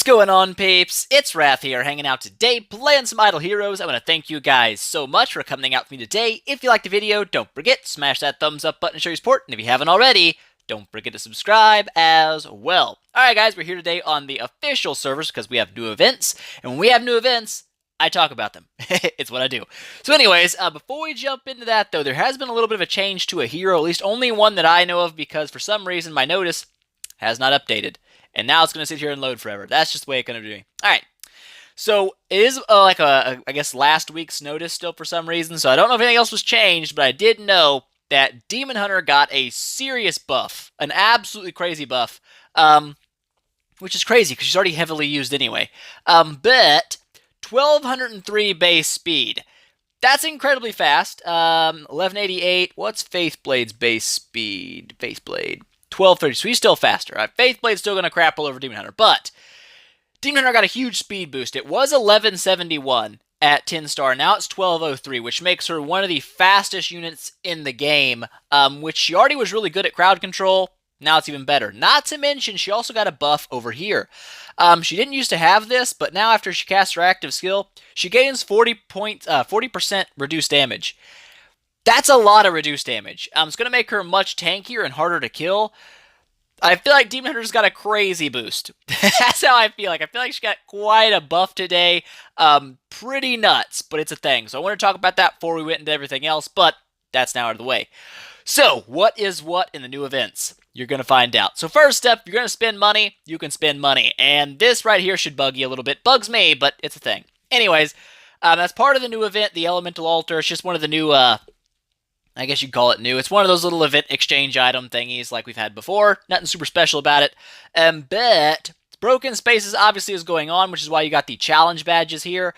What's going on, peeps? It's Wrath here, hanging out today, playing some Idle Heroes. I want to thank you guys so much for coming out with me today. If you liked the video, don't forget, smash that thumbs up button to show your support, and if you haven't already, don't forget to subscribe as well. Alright guys, we're here today on the official servers because we have new events, and when we have new events, I talk about them. It's what I do. So anyways, before we jump into that though, there has been a little bit of a change to a hero, at least only one that I know of, because for some reason my notice has not updated. And now it's going to sit here and load forever. That's just the way it's going to be. Alright. So, it is I guess last week's notice still for some reason. So, I don't know if anything else was changed, but I did know that Demon Hunter got a serious buff. An absolutely crazy buff. Which is crazy, because she's already heavily used anyway. But, 1203 base speed. That's incredibly fast. 1188. What's Faithblade's base speed? Faithblade. 1230, so he's still faster. Faithblade's still going to crap all over Demon Hunter, but Demon Hunter got a huge speed boost. It was 1171 at 10 star, now it's 1203, which makes her one of the fastest units in the game, which she already was really good at crowd control. Now it's even better. Not to mention, she also got a buff over here. She didn't used to have this, but now after she casts her active skill, she gains 40% reduced damage. That's a lot of reduced damage. It's going to make her much tankier and harder to kill. I feel like Demon Hunter's got a crazy boost. That's how I feel like. I feel like she got quite a buff today. Pretty nuts, but it's a thing. So I want to talk about that before we went into everything else, but that's now out of the way. So, what is what in the new events? You're going to find out. So first up, you're going to spend money, you can spend money. And this right here should bug you a little bit. Bugs me, but it's a thing. Anyways, that's part of the new event, the Elemental Altar. It's just one of the new, I guess you'd call it new. It's one of those little event exchange item thingies like we've had before. Nothing super special about it. But Broken Spaces obviously is going on, which is why you got the challenge badges here.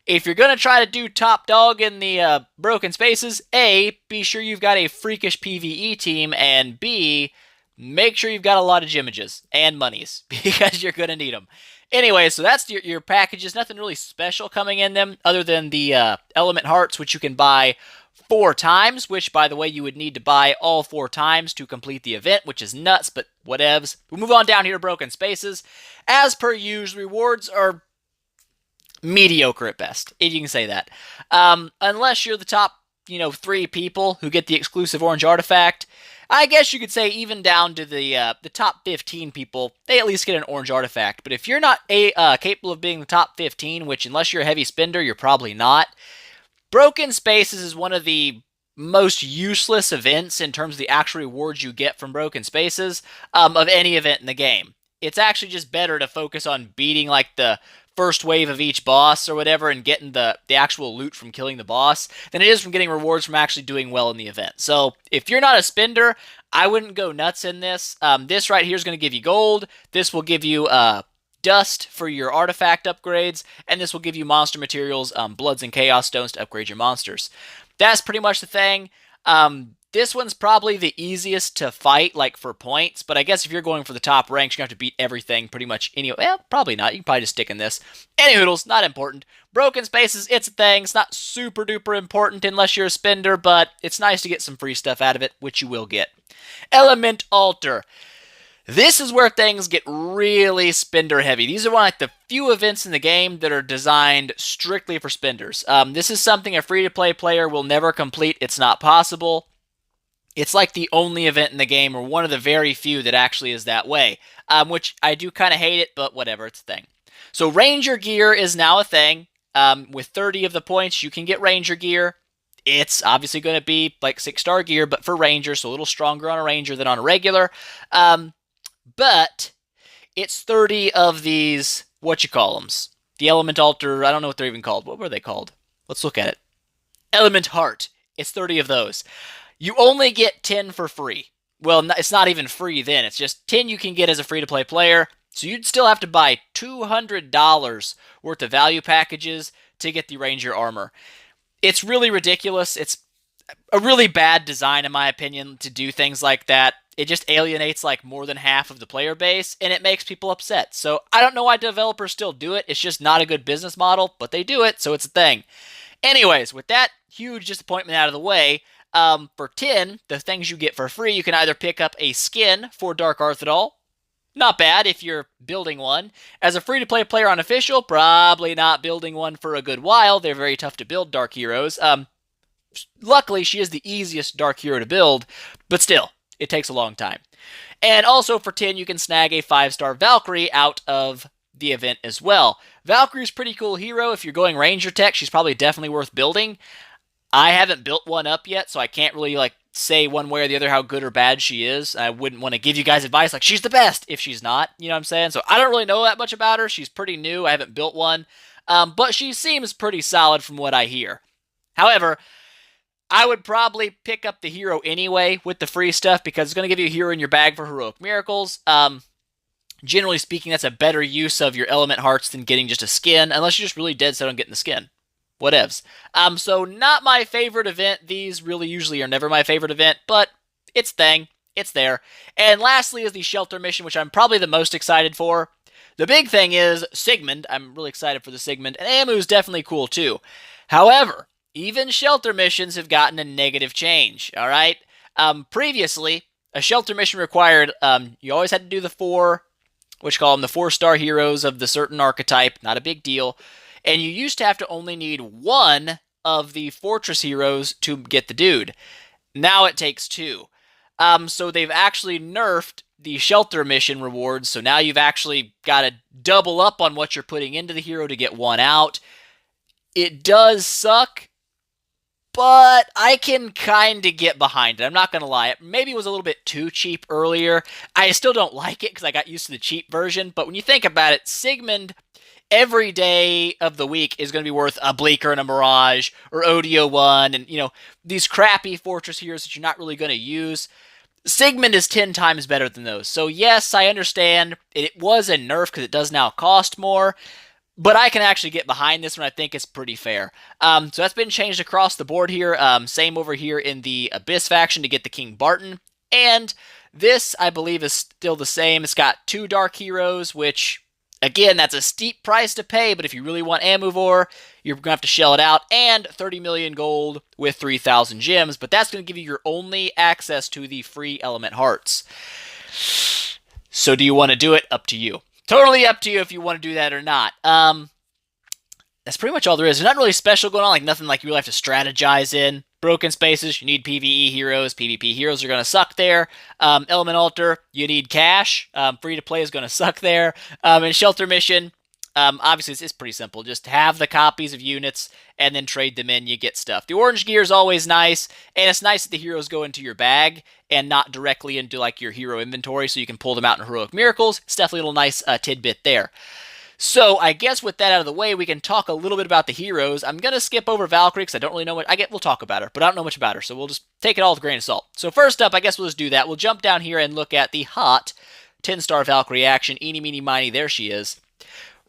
If you're going to try to do top dog in the Broken Spaces, A, be sure you've got a freakish PvE team, and B, make sure you've got a lot of Gemages and monies, because you're going to need them. Anyway, so that's your packages. Nothing really special coming in them, other than the Element Hearts, which you can buy 4 times, which, by the way, you would need to buy all 4 times to complete the event, which is nuts, but whatevs. We'll move on down here to Broken Spaces. As per usual, rewards are mediocre at best, if you can say that. Unless you're the top, 3 people who get the exclusive orange artifact. I guess you could say even down to the top 15 people, they at least get an orange artifact. But if you're not capable of being the top 15, which unless you're a heavy spender, you're probably not, Broken Spaces is one of the most useless events in terms of the actual rewards you get from Broken Spaces of any event in the game. It's actually just better to focus on beating like the first wave of each boss or whatever and getting the actual loot from killing the boss than it is from getting rewards from actually doing well in the event. So if you're not a spender, I wouldn't go nuts in this. This right here is going to give you gold. This will give you dust for your artifact upgrades, and this will give you monster materials, bloods and chaos stones to upgrade your monsters. That's pretty much the thing. This one's probably the easiest to fight, like for points, but I guess if you're going for the top ranks, you're going to have to beat everything pretty much anyway. Well, probably not. You can probably just stick in this. Any hoodles, not important. Broken Spaces, it's a thing. It's not super duper important unless you're a spender, but it's nice to get some free stuff out of it, which you will get. Element Altar. This is where things get really spender heavy. These are one of the few events in the game that are designed strictly for spenders. This is something a free-to-play player will never complete. It's not possible. It's like the only event in the game, or one of the very few that actually is that way. Which I do kind of hate it, but whatever, it's a thing. So Ranger gear is now a thing. With 30 of the points, you can get Ranger gear. It's obviously going to be like 6-star gear, but for Ranger, so a little stronger on a Ranger than on a regular. But it's 30 of these, the Element Altar, I don't know what they're even called. What were they called? Let's look at it. Element Heart. It's 30 of those. You only get 10 for free. Well, it's not even free then. It's just 10 you can get as a free-to-play player. So you'd still have to buy $200 worth of value packages to get the Ranger armor. It's really ridiculous. It's a really bad design, in my opinion, to do things like that. It just alienates like more than half of the player base, and it makes people upset. So I don't know why developers still do it. It's just not a good business model, but they do it, so it's a thing. Anyways, with that huge disappointment out of the way, for 10, the things you get for free, you can either pick up a skin for Dark Arthidol, Not bad if you're building one. As a free-to-play player on official, probably not building one for a good while. They're very tough to build, Dark Heroes. Luckily, she is the easiest Dark Hero to build, but still, it takes a long time. And also for 10, you can snag a 5-star Valkyrie out of the event as well. Valkyrie's pretty cool hero. If you're going Ranger tech, she's probably definitely worth building. I haven't built one up yet, so I can't really say one way or the other how good or bad she is. I wouldn't want to give you guys advice like she's the best if she's not, you know what I'm saying? So I don't really know that much about her. She's pretty new. I haven't built one. But she seems pretty solid from what I hear. However, I would probably pick up the hero anyway with the free stuff because it's going to give you a hero in your bag for heroic miracles. Generally speaking, that's a better use of your element hearts than getting just a skin, unless you're just really dead set on getting the skin. Whatevs. So not my favorite event. These really usually are never my favorite event, but it's thing. It's there. And lastly is the shelter mission, which I'm probably the most excited for. The big thing is Sigmund. I'm really excited for the Sigmund, and Amu's definitely cool too. However, even shelter missions have gotten a negative change, alright? Previously, a shelter mission required, you always had to do the 4, which call them the 4-star heroes of the certain archetype, not a big deal. And you used to have to only need 1 of the fortress heroes to get the dude. Now it takes 2. So they've actually nerfed the shelter mission rewards, so now you've actually got to double up on what you're putting into the hero to get 1 out. It does suck, but I can kind of get behind it. I'm not going to lie. Maybe it was a little bit too cheap earlier. I still don't like it because I got used to the cheap version, but when you think about it, Sigmund every day of the week is going to be worth a Bleaker and a Mirage or Odio 1 and, these crappy fortress heroes that you're not really going to use. Sigmund is 10 times better than those. So yes, I understand it was a nerf because it does now cost more, but I can actually get behind this one. I think it's pretty fair. So that's been changed across the board here. Same over here in the Abyss faction to get the King Barton. And this, I believe, is still the same. It's got 2 Dark Heroes, which, again, that's a steep price to pay, but if you really want Amuvor, you're going to have to shell it out, and 30 million gold with 3,000 gems, but that's going to give you your only access to the free element hearts. So do you want to do it? Up to you. Totally up to you if you want to do that or not. That's pretty much all there is. There's nothing really special going on, nothing you really have to strategize in. Broken spaces, you need PvE heroes. PvP heroes are going to suck there. Element Altar, you need cash. Free to play is going to suck there. And Shelter Mission, obviously it's pretty simple. Just have the copies of units and then trade them in, you get stuff. The orange gear is always nice, and it's nice that the heroes go into your bag and not directly into your hero inventory, so you can pull them out in Heroic Miracles. It's definitely a little nice tidbit there. So I guess with that out of the way, we can talk a little bit about the heroes. I'm going to skip over Valkyrie because I don't really know what... we'll talk about her, but I don't know much about her, so we'll just take it all with a grain of salt. So first up, I guess we'll just do that. We'll jump down here and look at the hot 10-star Valkyrie action. Eeny, meeny, miny, there she is.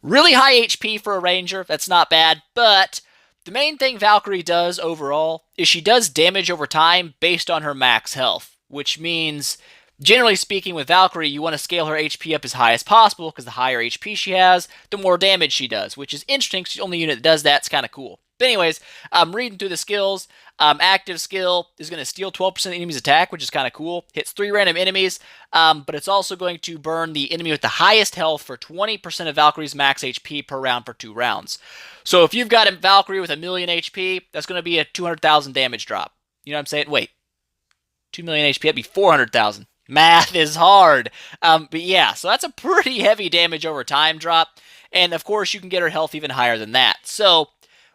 Really high HP for a ranger. That's not bad, but the main thing Valkyrie does overall is she does damage over time based on her max health, which means... generally speaking, with Valkyrie, you want to scale her HP up as high as possible, because the higher HP she has, the more damage she does, which is interesting, because she's the only unit that does that. It's kind of cool. But anyways, I'm reading through the skills. Active skill is going to steal 12% of the enemy's attack, which is kind of cool. Hits 3 random enemies, but it's also going to burn the enemy with the highest health for 20% of Valkyrie's max HP per round for 2 rounds. So if you've got a Valkyrie with 1 million HP, that's going to be a 200,000 damage drop. You know what I'm saying? Wait. 2 million HP, that'd be 400,000. Math is hard. But yeah, so that's a pretty heavy damage over time drop. And of course, you can get her health even higher than that. So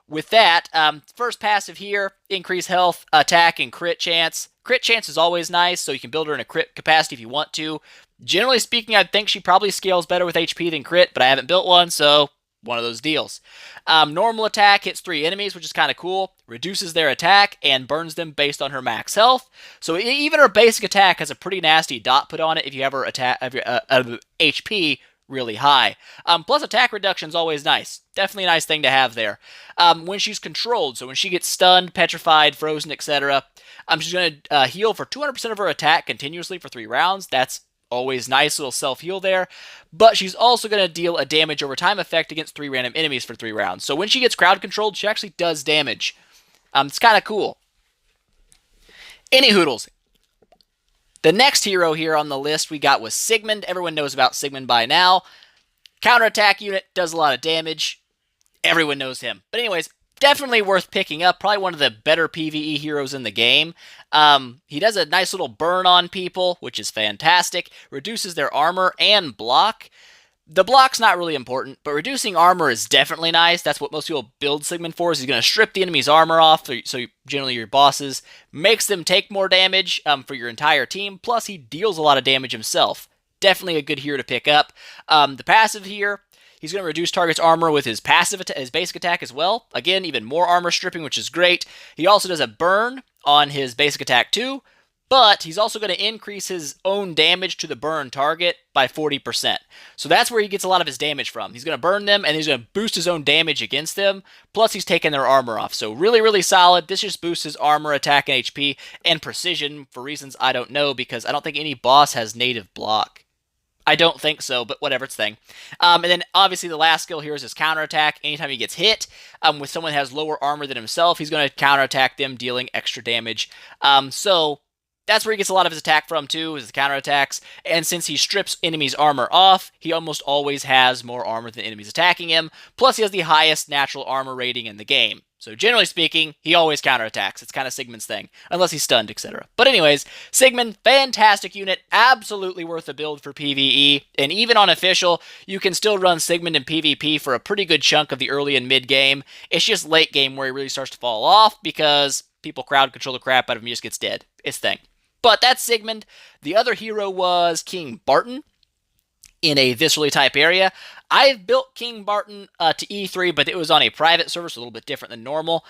with that, first passive here, increase health, attack, and crit chance. Crit chance is always nice, so you can build her in a crit capacity if you want to. Generally speaking, I think she probably scales better with HP than crit, but I haven't built one, so one of those deals. Normal attack hits 3 enemies, which is kind of cool. Reduces their attack and burns them based on her max health. So even her basic attack has a pretty nasty dot put on it if you have her HP really high. Plus attack reduction is always nice. Definitely a nice thing to have there. When she's controlled, so when she gets stunned, petrified, frozen, etc., she's going to heal for 200% of her attack continuously for 3 rounds. That's always nice little self-heal there. But she's also going to deal a damage over time effect against 3 random enemies for 3 rounds. So when she gets crowd controlled, she actually does damage. It's kind of cool. Any hoodles. The next hero here on the list we got was Sigmund. Everyone knows about Sigmund by now. Counterattack unit, does a lot of damage. Everyone knows him. But anyways, definitely worth picking up. Probably one of the better PvE heroes in the game. He does a nice little burn on people, which is fantastic. Reduces their armor and block. The block's not really important, but reducing armor is definitely nice. That's what most people build Sigmund for, is he's going to strip the enemy's armor off, so generally your bosses, makes them take more damage for your entire team, plus he deals a lot of damage himself. Definitely a good hero to pick up. The passive here, he's going to reduce target's armor with his his basic attack as well. Again, even more armor stripping, which is great. He also does a burn on his basic attack too, but he's also going to increase his own damage to the burn target by 40%. So that's where he gets a lot of his damage from. He's going to burn them, and he's going to boost his own damage against them, plus he's taking their armor off. So really, really solid. This just boosts his armor, attack, and HP, and precision for reasons I don't know, because I don't think any boss has native block. I don't think so, but whatever, it's a thing. And then obviously the last skill here is his counterattack. Anytime he gets hit with someone that has lower armor than himself, he's going to counterattack them, dealing extra damage. So that's where he gets a lot of his attack from too, is the counterattacks. And since he strips enemies' armor off, he almost always has more armor than enemies attacking him. Plus he has the highest natural armor rating in the game. So generally speaking, he always counterattacks. It's kind of Sigmund's thing, unless he's stunned, etc. But anyways, Sigmund, fantastic unit, absolutely worth a build for PvE. And even on official, you can still run Sigmund in PvP for a pretty good chunk of the early and mid game. It's just late game where he really starts to fall off because people crowd control the crap out of him, he just gets dead. It's thing. But that's Sigmund. The other hero was King Barton in a viscerally type area. I've built King Barton to E3, but it was on a private server, so a little bit different than normal.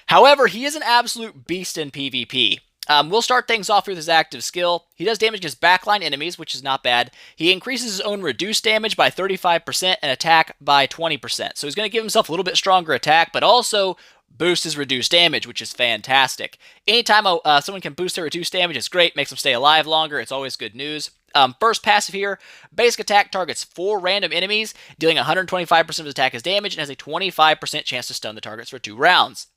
However, he is an absolute beast in PvP. We'll start things off with his active skill. He does damage against backline enemies, which is not bad. He increases his own reduced damage by 35% and attack by 20%. So he's going to give himself a little bit stronger attack, but also boost his reduced damage, which is fantastic. Anytime someone can boost their reduced damage, it's great. Makes them stay alive longer. It's always good news. First passive here, basic attack targets 4 random enemies, dealing 125% of his attack as damage, and has a 25% chance to stun the targets for 2 rounds.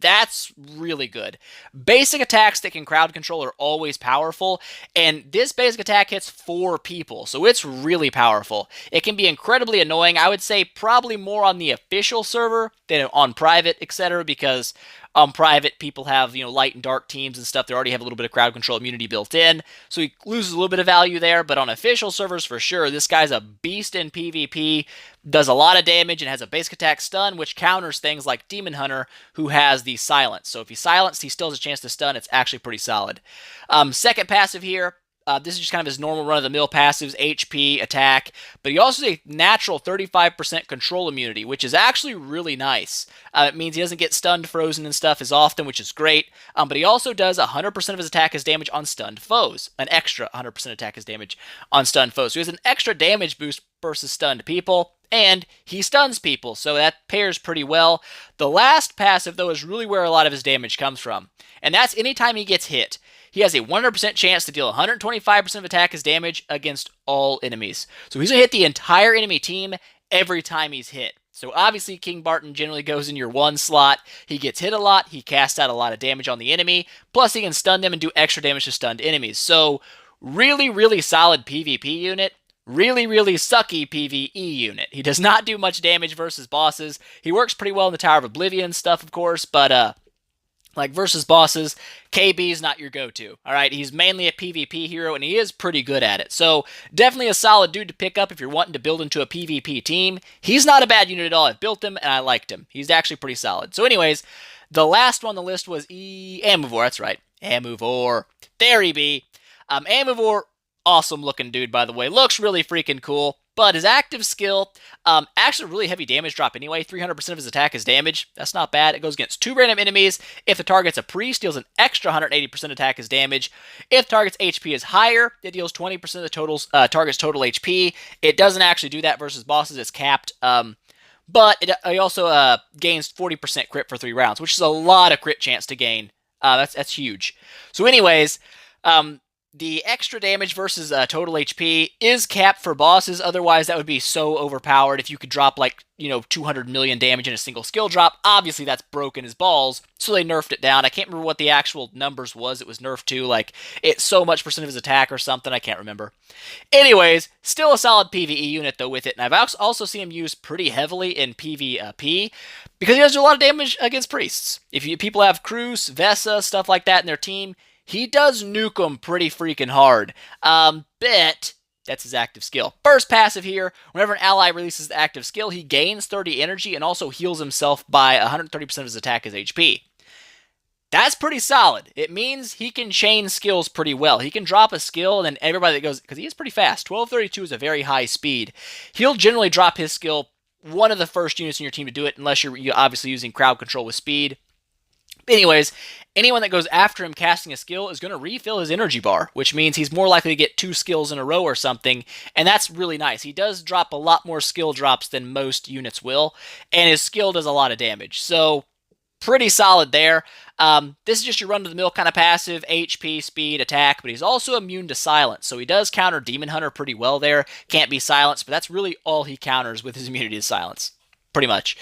That's really good. Basic attacks that can crowd control are always powerful, and this basic attack hits 4 people, so it's really powerful. It can be incredibly annoying. I would say probably more on the official server than on private, etc., because on private, people have, light and dark teams and stuff. They already have a little bit of crowd control immunity built in, so he loses a little bit of value there, but on official servers, for sure, this guy's a beast in PvP, does a lot of damage, and has a basic attack stun, which counters things like Demon Hunter, who has the silence. So if he's silenced, he still has a chance to stun. It's actually pretty solid. Second passive here, this is just kind of his normal run-of-the-mill passives, HP, attack, but he also has a natural 35% control immunity, which is actually really nice. It means he doesn't get stunned, frozen, and stuff as often, which is great, but he also does 100% of his attack as damage on stunned foes, an extra 100% attack as damage on stunned foes. So he has an extra damage boost versus stunned people, and he stuns people, so that pairs pretty well. The last passive, though, is really where a lot of his damage comes from, and that's anytime he gets hit. He has a 100% chance to deal 125% of attack as damage against all enemies. So he's going to hit the entire enemy team every time he's hit. So obviously King Barton generally goes in your 1 slot. He gets hit a lot. He casts out a lot of damage on the enemy. Plus he can stun them and do extra damage to stunned enemies. So really, really solid PvP unit. Really, really sucky PvE unit. He does not do much damage versus bosses. He works pretty well in the Tower of Oblivion stuff, of course, but like versus bosses, KB is not your go-to. Alright, he's mainly a PvP hero, and he is pretty good at it. So, definitely a solid dude to pick up if you're wanting to build into a PvP team. He's not a bad unit at all. I've built him, and I liked him. He's actually pretty solid. So anyways, the last one on the list was Amuvor. That's right. Amuvor. There he be. Amuvor, awesome looking dude, by the way. Looks really freaking cool. But his active skill, actually really heavy damage drop anyway. 300% of his attack is damage. That's not bad. It goes against 2 random enemies. If the target's a priest, deals an extra 180% attack as damage. If the target's HP is higher, it deals 20% of the target's total HP. It doesn't actually do that versus bosses. It's capped. But it also gains 40% crit for 3 rounds, which is a lot of crit chance to gain. That's huge. So anyways, The extra damage versus total HP is capped for bosses. Otherwise, that would be so overpowered. If you could drop like, 200 million damage in a single skill drop, obviously that's broken as balls. So they nerfed it down. I can't remember what the actual numbers was. It was nerfed to like it's so much percent of his attack or something. I can't remember. Anyways, still a solid PvE unit though with it. And I've also seen him used pretty heavily in PvP because he does do a lot of damage against priests. If people have Cruz, Vesa, stuff like that in their team, he does nuke them pretty freaking hard. But that's his active skill. Burst passive here. Whenever an ally releases the active skill, he gains 30 energy and also heals himself by 130% of his attack as HP. That's pretty solid. It means he can chain skills pretty well. He can drop a skill and then everybody that goes, because he is pretty fast. 1232 is a very high speed. He'll generally drop his skill one of the first units in your team to do it, unless you're obviously using crowd control with speed. Anyways, anyone that goes after him casting a skill is going to refill his energy bar, which means he's more likely to get 2 skills in a row or something, and that's really nice. He does drop a lot more skill drops than most units will, and his skill does a lot of damage, so pretty solid there. This is just your run-of-the-mill kind of passive, HP, speed, attack, but he's also immune to silence, so he does counter Demon Hunter pretty well there. Can't be silenced, but that's really all he counters with his immunity to silence. Pretty much.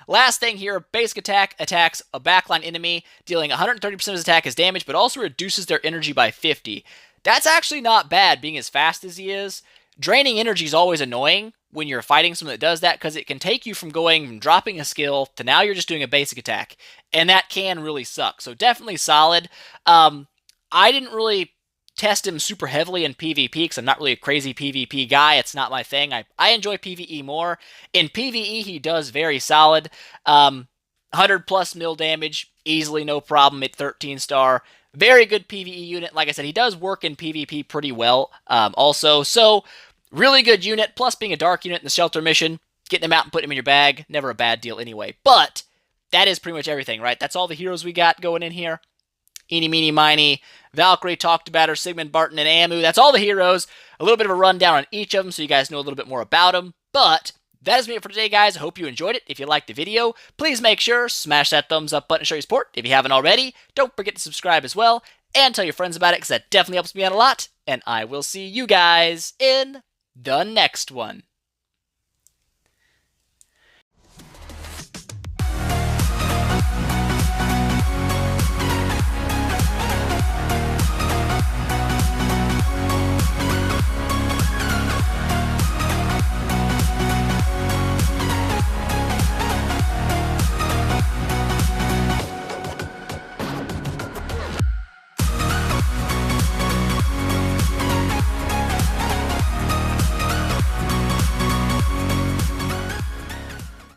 Last thing here, basic attack attacks a backline enemy, dealing 130% of his attack as damage, but also reduces their energy by 50. That's actually not bad, being as fast as he is. Draining energy is always annoying when you're fighting someone that does that, because it can take you from going from dropping a skill to now you're just doing a basic attack, and that can really suck. So definitely solid. I didn't really test him super heavily in PvP because I'm not really a crazy PvP guy. It's not my thing. I enjoy PvE more. In PvE, he does very solid. 100 plus mil damage, easily no problem at 13 star. Very good PvE unit. Like I said, he does work in PvP pretty well also. So, really good unit. Plus, being a dark unit in the shelter mission, getting him out and putting him in your bag, never a bad deal anyway. But, that is pretty much everything, right? That's all the heroes we got going in here. Eeny, meeny, miny. Valkyrie talked about her, Sigmund, Barton, and Amu. That's all the heroes. A little bit of a rundown on each of them so you guys know a little bit more about them. But that is it for today, guys. I hope you enjoyed it. If you liked the video, please make sure smash that thumbs up button to show your support. If you haven't already, don't forget to subscribe as well. And tell your friends about it because that definitely helps me out a lot. And I will see you guys in the next one.